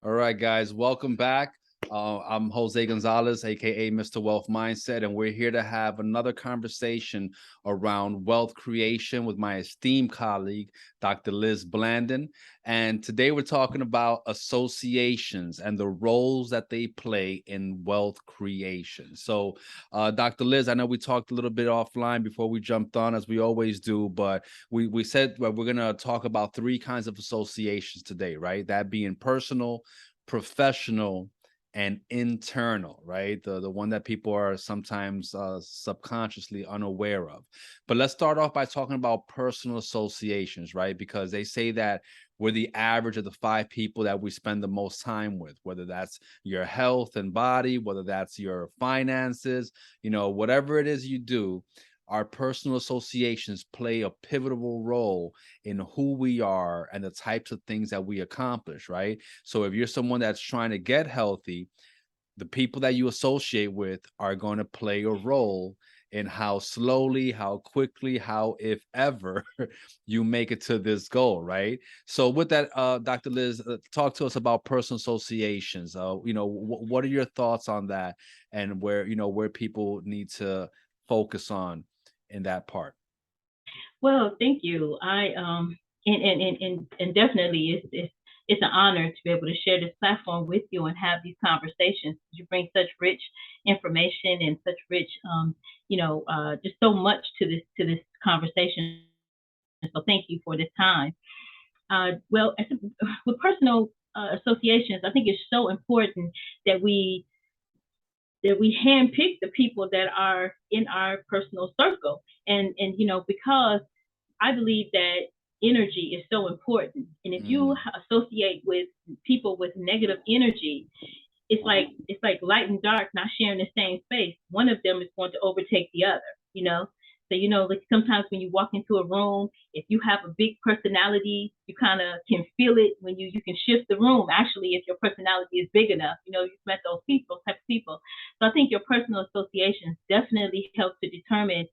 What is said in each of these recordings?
All right, guys, welcome back. I'm Jose Gonzalez, aka Mr. Wealth Mindset, and we're here to have another conversation around wealth creation with my esteemed colleague, Dr. Liz Blandon. And today we're talking about associations and the roles that they play in wealth creation. So, Dr. Liz, I know we talked a little bit offline before we jumped on, as we always do, but we said well, we're going to talk about three kinds of associations today, right? That being personal, professional, and internal, right? The one that people are sometimes subconsciously unaware of. But let's start off by talking about personal associations, right? Because they say that we're the average of the five people that we spend the most time with, whether that's your health and body, whether that's your finances, whatever it is you do. Our personal associations play a pivotal role in who we are and the types of things that we accomplish, right? So if you're someone that's trying to get healthy, the people that you associate with are going to play a role in how slowly, how quickly, how if ever you make it to this goal, right? So with that, Dr. Liz, talk to us about personal associations. What are your thoughts on that, and where people need to focus on in that part? Well, thank you. And definitely it's an honor to be able to share this platform with you and have these conversations. You bring such rich information and such rich, just so much to this conversation. So thank you for this time. Well, with personal associations, I think it's so important that we handpick the people that are in our personal circle, and because I believe that energy is so important. And if you Mm, associate with people with negative energy, it's like light and dark not sharing the same space. One of them is going to overtake the other, you know. So like sometimes when you walk into a room, if you have a big personality, you kind of can feel it when you can shift the room. Actually, if your personality is big enough, you've met those people, type of people. So I think your personal associations definitely help to determine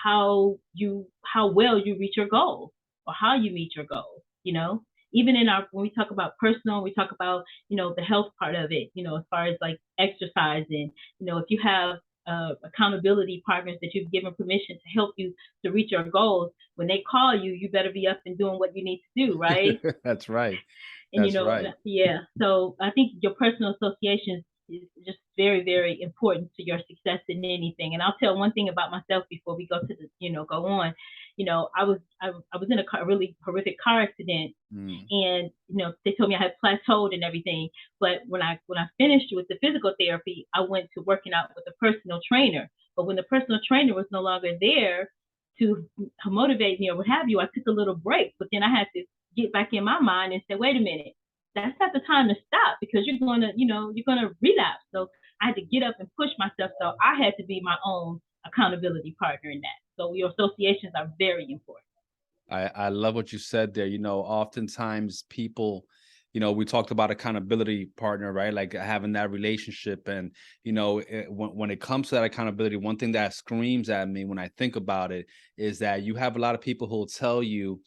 how well you reach your goals or how you meet your goals. Even in our when we talk about personal, we talk about the health part of it, as far as like exercising. If you have accountability partners that you've given permission to help you to reach your goals, when they call you, you better be up and doing what you need to do, right? that's right. And That's right. yeah, so I think your personal associations is just very, very important to your success in anything. And I'll tell one thing about myself before we go to go on. I was in a really horrific car accident, Mm, and they told me I had plateaued and everything. But when I finished with the physical therapy, I went to working out with a personal trainer. But when the personal trainer was no longer there to motivate me or what have you, I took a little break. But then I had to get back in my mind and say, wait a minute, that's not the time to stop, because you're gonna relapse. So I had to get up and push myself. So I had to be my own accountability partner in that. So your associations are very important. I love what you said there. Oftentimes people, we talked about accountability partner, right? Like having that relationship. And, when it comes to that accountability, one thing that screams at me when I think about it is that you have a lot of people who will tell you,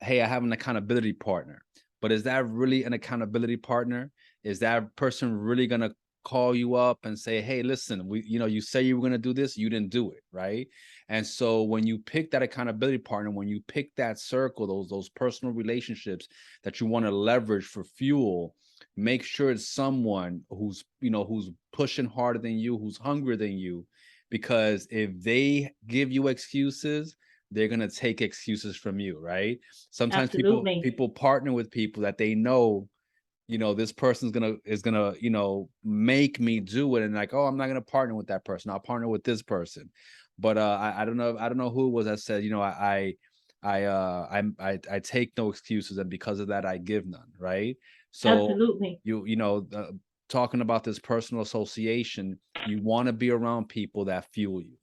hey, I have an accountability partner. But is that really an accountability partner? Is that person really going to call you up and say, hey, listen, you say you were going to do this, you didn't do it, right? And so when you pick that accountability partner, when you pick that circle, those personal relationships that you want to leverage for fuel, make sure it's someone who's pushing harder than you, who's hungrier than you, because if they give you excuses, they're gonna take excuses from you, right? Sometimes people Absolutely. people partner with people that they know, this person's gonna make me do it, and like, oh, I'm not gonna partner with that person, I'll partner with this person. But I don't know who it was that said, I take no excuses, and because of that I give none, right? So Absolutely. talking about this personal association, you want to be around people that fuel you,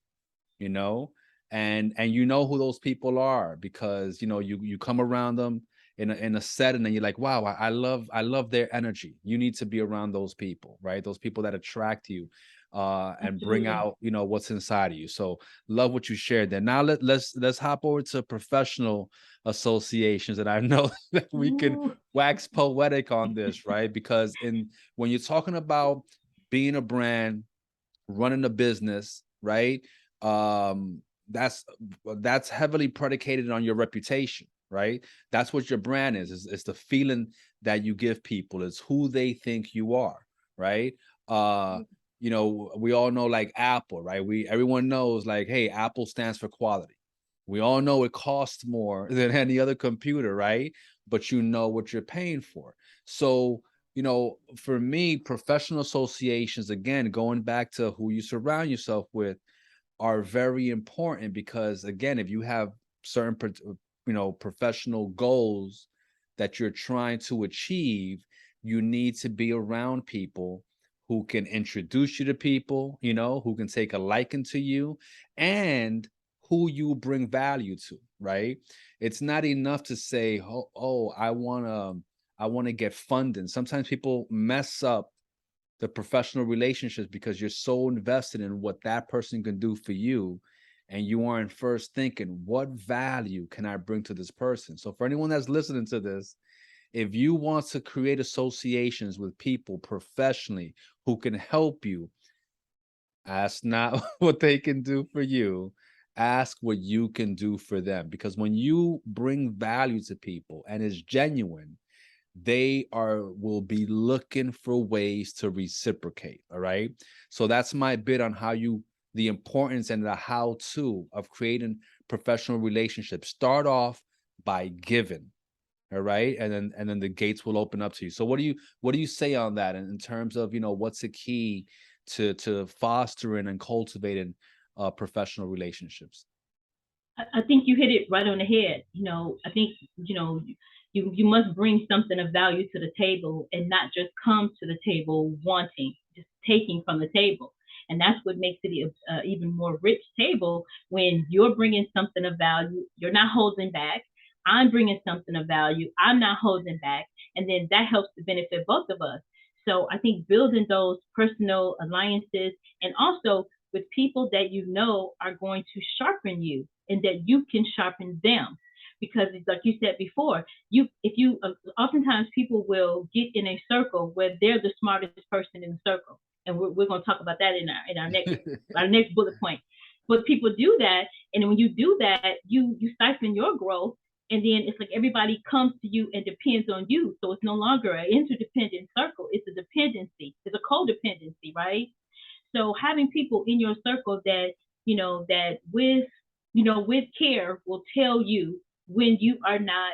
you know and you know who those people are, because you come around them in a setting, and you're like, wow, I love their energy. You need to be around those people, right? Those people that attract you, and bring Absolutely. out, what's inside of you. So love what you shared there. Now let's hop over to professional associations, and I know that we can Ooh. wax poetic on this, right? Because in when you're talking about being a brand, running a business, right? Um, that's heavily predicated on your reputation, right? That's what your brand is. It's the feeling that you give people. It's who they think you are, right? Uh, we all know like Apple, right? Everyone knows like, hey, Apple stands for quality. We all know it costs more than any other computer, right? But you know what you're paying for. So for me, professional associations, again, going back to who you surround yourself with, are very important because, again, if you have certain, professional goals that you're trying to achieve, you need to be around people who can introduce you to people, who can take a liking to you and who you bring value to, right? It's not enough to say, oh, I want to get funding. Sometimes people mess up the professional relationships because you're so invested in what that person can do for you, and you aren't first thinking, what value can I bring to this person? So for anyone that's listening to this, if you want to create associations with people professionally who can help you, ask not what they can do for you, ask what you can do for them. Because when you bring value to people and it's genuine, they will be looking for ways to reciprocate. All right. So that's my bit on the importance and the how to of creating professional relationships. Start off by giving. All right. And then the gates will open up to you. So what do you say on that in terms of, what's the key to fostering and cultivating professional relationships? I think you hit it right on the head. I think, you must bring something of value to the table and not just come to the table wanting, just taking from the table. And that's what makes it a even more rich table when you're bringing something of value. You're not holding back. I'm bringing something of value. I'm not holding back. And then that helps to benefit both of us. So I think building those personal alliances and also with people that are going to sharpen you and that you can sharpen them. Because like you said before, if you oftentimes people will get in a circle where they're the smartest person in the circle, and we're going to talk about that in our next bullet point. But people do that, and when you do that, you stifle your growth, and then it's like everybody comes to you and depends on you. So it's no longer an interdependent circle; it's a dependency, it's a codependency, right? So having people in your circle that with care will tell you when you are not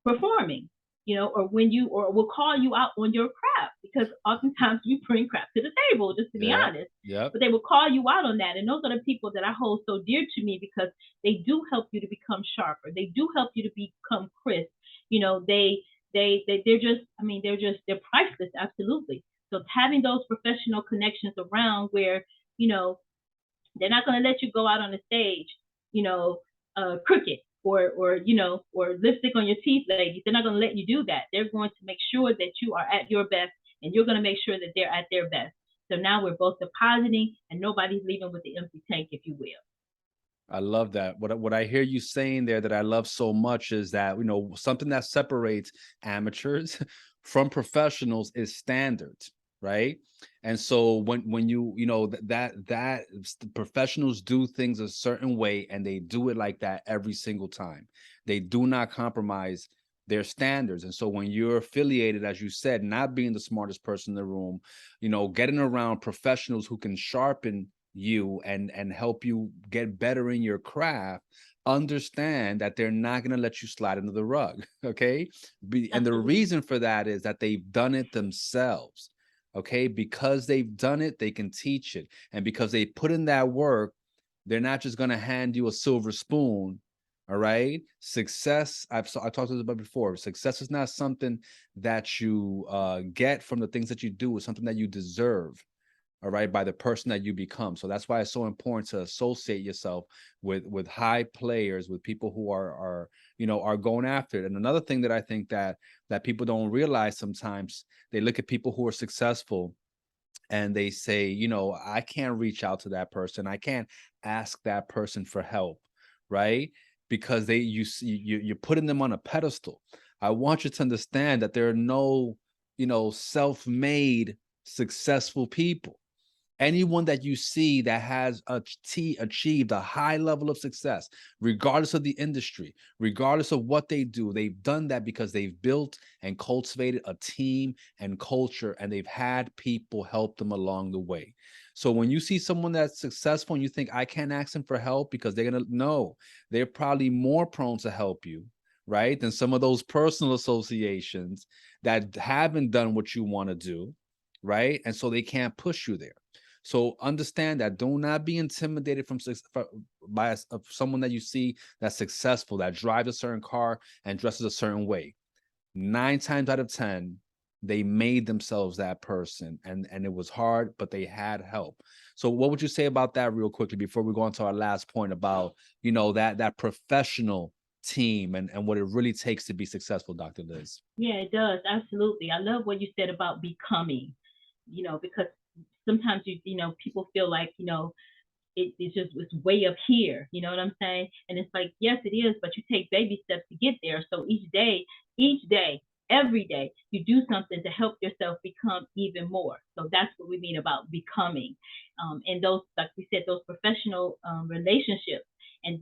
performing, or will call you out on your crap, because oftentimes you bring crap to the table, just to be Yeah. honest. Yep. But they will call you out on that, and those are the people that I hold so dear to me because they do help you to become sharper. They do help you to become crisp. They're just, I mean, they're priceless, absolutely. So having those professional connections around where you know they're not going to let you go out on the stage, crooked, or lipstick on your teeth, ladies. They're not going to let you do that. They're going to make sure that you are at your best, and you're going to make sure that they're at their best. So now we're both depositing, and nobody's leaving with the empty tank, if you will. I love that. What I hear you saying there that I love so much is that, something that separates amateurs from professionals is standards, right? And so when the professionals do things a certain way and they do it like that every single time. They do not compromise their standards. And so when you're affiliated, as you said, not being the smartest person in the room, getting around professionals who can sharpen you and help you get better in your craft, understand that they're not going to let you slide under the rug. Okay. And the Absolutely. reason for that is that they've done it themselves. Okay. Because they've done it, they can teach it. And because they put in that work, they're not just going to hand you a silver spoon. All right. Success, I talked about before. Success is not something that you get from the things that you do. It's something that you deserve, all right, by the person that you become. So that's why it's so important to associate yourself with high players, with people who are going after it. And another thing that I think that people don't realize, sometimes they look at people who are successful and they say, you know, I can't reach out to that person. I can't ask that person for help, right? Because you're putting them on a pedestal. I want you to understand that there are no, you know, self-made successful people. Anyone that you see that has achieved a high level of success, regardless of the industry, regardless of what they do, they've done that because they've built and cultivated a team and culture, and they've had people help them along the way. So when you see someone that's successful and you think, I can't ask them for help because they're going to, no, they're probably more prone to help you, right, than some of those personal associations that haven't done what you want to do, right? And so they can't push you there. So understand that. Do not be intimidated by someone that you see that's successful, that drives a certain car and dresses a certain way. 9 times out of 10, they made themselves that person, and it was hard, but they had help. So what would you say about that real quickly before we go on to our last point about, you know, that professional team and what it really takes to be successful, Dr. Liz? Yeah, it does. Absolutely. I love what you said about becoming, because sometimes people feel like, it's just it's way up here. You know what I'm saying? And it's like, yes, it is, but you take baby steps to get there. So each day, every day, you do something to help yourself become even more. So that's what we mean about becoming. And those, like we said, those professional relationships. And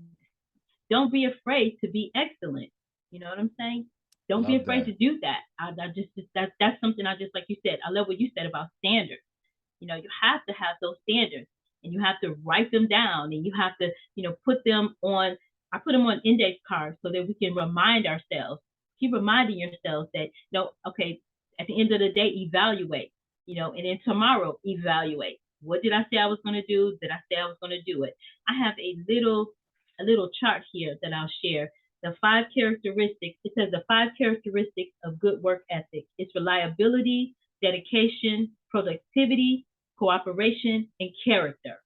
don't be afraid to be excellent. You know what I'm saying? Don't be Love afraid that. to do that. I just that's something I just, like you said. I love what you said about standards. You have to have those standards, and you have to write them down, and you have to, put them on. I put them on index cards so that we can remind ourselves. Keep reminding yourselves that, okay, at the end of the day, evaluate. And then tomorrow, evaluate. What did I say I was going to do? Did I say I was going to do it? I have a little chart here that I'll share. The 5 characteristics. It says the 5 characteristics of good work ethic. It's reliability, dedication, productivity, cooperation, and character.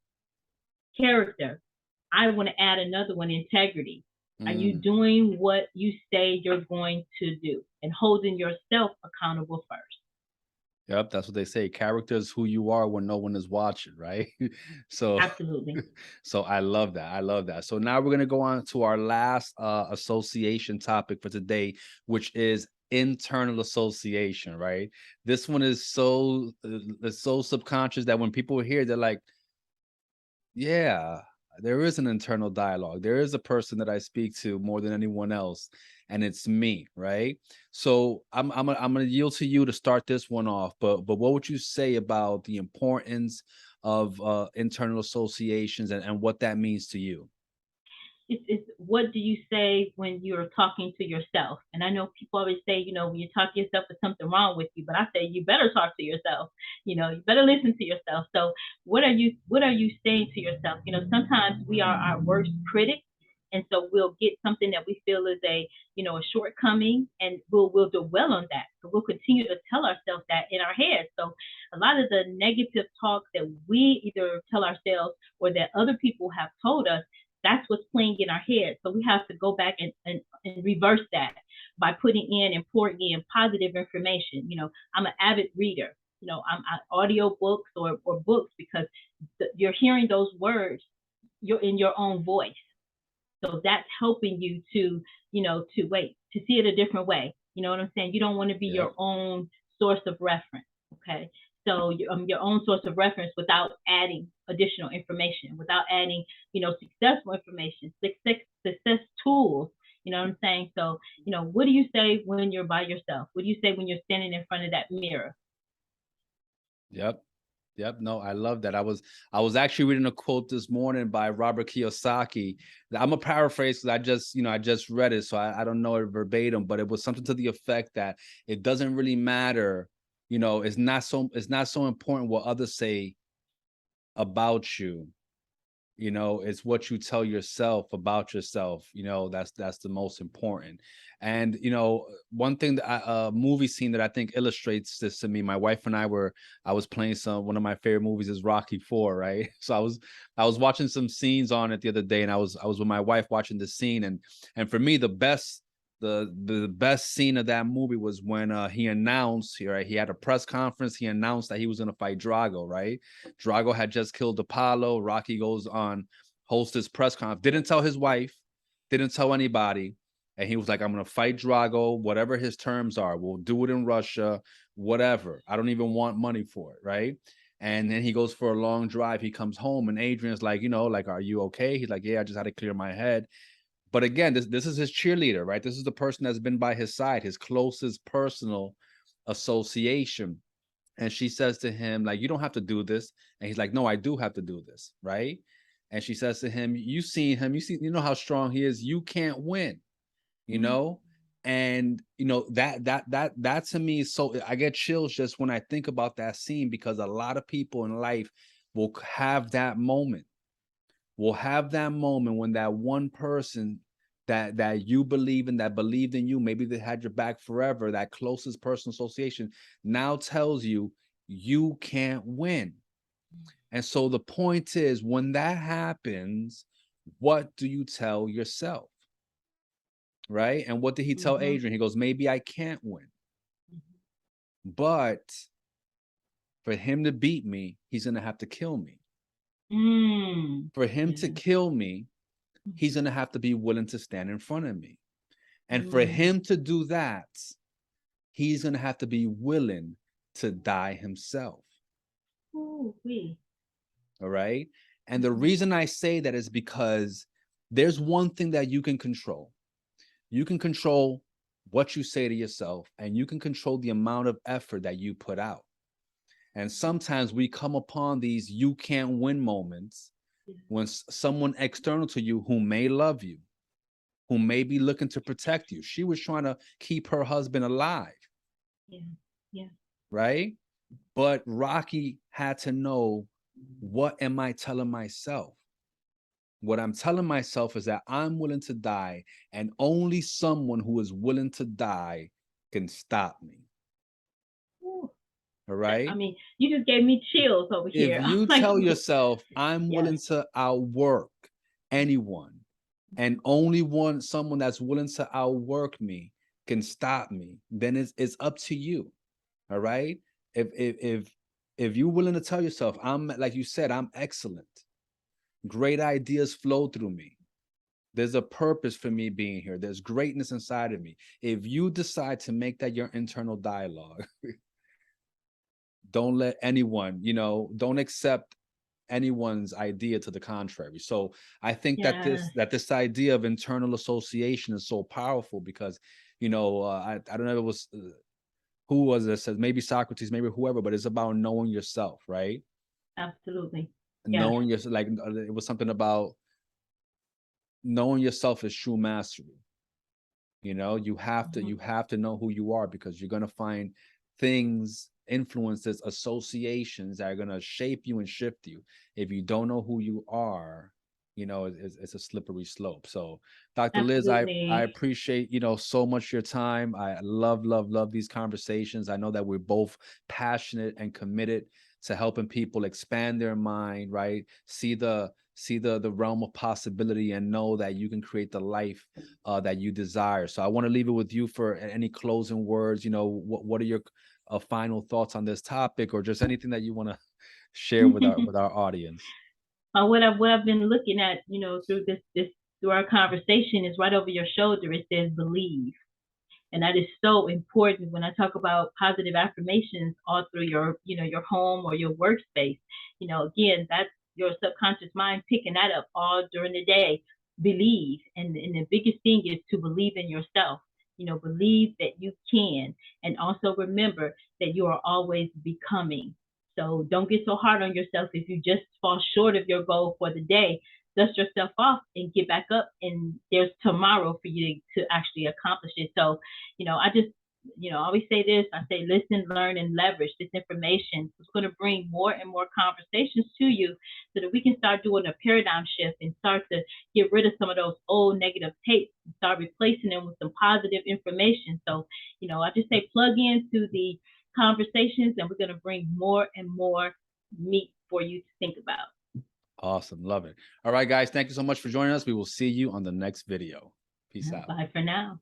Character. I want to add another one: integrity. Are you Mm. doing what you say you're going to do and holding yourself accountable first? Yep, that's what they say. Character is who you are when no one is watching, right? So, Absolutely. so I love that. I love that. So now we're gonna go on to our last association topic for today, which is internal association. Right? This one is it's so subconscious that when people hear, they're like, yeah, there is an internal dialogue. There is a person that I speak to more than anyone else, and it's me, right? So I'm gonna yield to you to start this one off. But what would you say about the importance of internal associations and what that means to you? It's what do you say when you're talking to yourself? And I know people always say, when you talk to yourself, there's something wrong with you. But I say you better talk to yourself. You better listen to yourself. So what are you saying to yourself? Sometimes we are our worst critic. And so we'll get something that we feel is a shortcoming, and we'll dwell on that. So we'll continue to tell ourselves that in our heads. So a lot of the negative talk that we either tell ourselves or that other people have told us, that's what's playing in our head. So we have to go back and reverse that by putting in and pouring in positive information. I'm an avid reader. I'm audio books or books, because you're hearing those words, you're in your own voice. So that's helping you to see it a different way. You know what I'm saying? You don't want to be Yep. your own source of reference. Okay. So your own source of reference without adding additional information, without adding, successful information, success tools. You know what I'm saying? So, what do you say when you're by yourself? What do you say when you're standing in front of that mirror? Yep. Yep. No, I love that. I was actually reading a quote this morning by Robert Kiyosaki. I'm a paraphrase because I just read it, so I don't know it verbatim, but it was something to the effect that it doesn't really matter. It's not so important what others say about you. It's what you tell yourself about yourself. That's the most important. And one thing that a movie scene that I think illustrates this to me. My wife and I was playing one of my favorite movies is Rocky 4, right? So I was watching some scenes on it the other day, and I was with my wife watching the scene, and for me, the best the best scene of that movie was when he announced, right, he had a press conference, he announced that he was going to fight Drago, right? Drago had just killed Apollo. Rocky goes on, hosts this press conference, didn't tell his wife, didn't tell anybody, and he was like, I'm going to fight Drago, whatever his terms are, we'll do it in Russia, whatever, I don't even want money for it, right? And then he goes for a long drive, he comes home, and Adrian's like, you know, like, are you okay? He's like, yeah, I just had to clear my head. But again, this is his cheerleader, right? This is the person that's been by his side, his closest personal association. And she says to him, like, you don't have to do this. And he's like, no, I do have to do this, right? And she says to him, you seen him, you know how strong he is. You can't win, you know? And you know, that to me, so I get chills just when I think about that scene, because a lot of people in life will have that moment, when that one person that you believe in, that believed in you, maybe they had your back forever, that closest personal association now tells you you can't win. And so the point is, when that happens, what do you tell yourself? Right? And what did he tell Adrian? He goes, maybe I can't win, but for him to beat me, he's going to have to kill me. For him to kill me, he's going to have to be willing to stand in front of me. And for him to do that, he's going to have to be willing to die himself. All right. And the reason I say that is because there's one thing that you can control. You can control what you say to yourself, and you can control the amount of effort that you put out. And sometimes we come upon these you can't win moments when someone external to you who may love you, who may be looking to protect you. She was trying to keep her husband alive. Right? But Rocky had to know, what am I telling myself? What I'm telling myself is that I'm willing to die, and only someone who is willing to die can stop me. All right? I mean, you just gave me chills over here. If you tell yourself, I'm willing to outwork anyone, and only someone that's willing to outwork me can stop me, then it's up to you. All right? If you're willing to tell yourself, I'm, like you said, I'm excellent, great ideas flow through me, there's a purpose for me being here, there's greatness inside of me. If you decide to make that your internal dialogue, don't let anyone, don't accept anyone's idea to the contrary. So I think that this idea of internal association is so powerful, because I don't know if it was who was it, says maybe Socrates, maybe whoever, but it's about knowing yourself, right? Absolutely. Knowing yourself, like it was something about knowing yourself is true mastery. You have to know who you are, because you're going to find things, influences, associations that are going to shape you and shift you. If you don't know who you are, it's a slippery slope. So Dr. Liz, I appreciate, so much your time. I love these conversations. I know that we're both passionate and committed to helping people expand their mind, right? See the realm of possibility, and know that you can create the life that you desire. So I want to leave it with you for any closing words. What are your final thoughts on this topic, or just anything that you want to share with our audience? What I've been looking at, through our conversation, is right over your shoulder. It says believe. And that is so important when I talk about positive affirmations all through your home or your workspace. Again, that's your subconscious mind picking that up all during the day. Believe. And the biggest thing is to believe in yourself. Believe that you can. And also remember that you are always becoming. So don't get so hard on yourself if you just fall short of your goal for the day. Dust yourself off and get back up, and there's tomorrow for you to actually accomplish it. So, I just, always say this. I say, listen, learn, and leverage this information. It's going to bring more and more conversations to you, so that we can start doing a paradigm shift and start to get rid of some of those old negative tapes and start replacing them with some positive information. So, I just say plug into the conversations, and we're going to bring more and more meat for you to think about. Awesome. Love it. All right, guys. Thank you so much for joining us. We will see you on the next video. Peace out. Bye for now.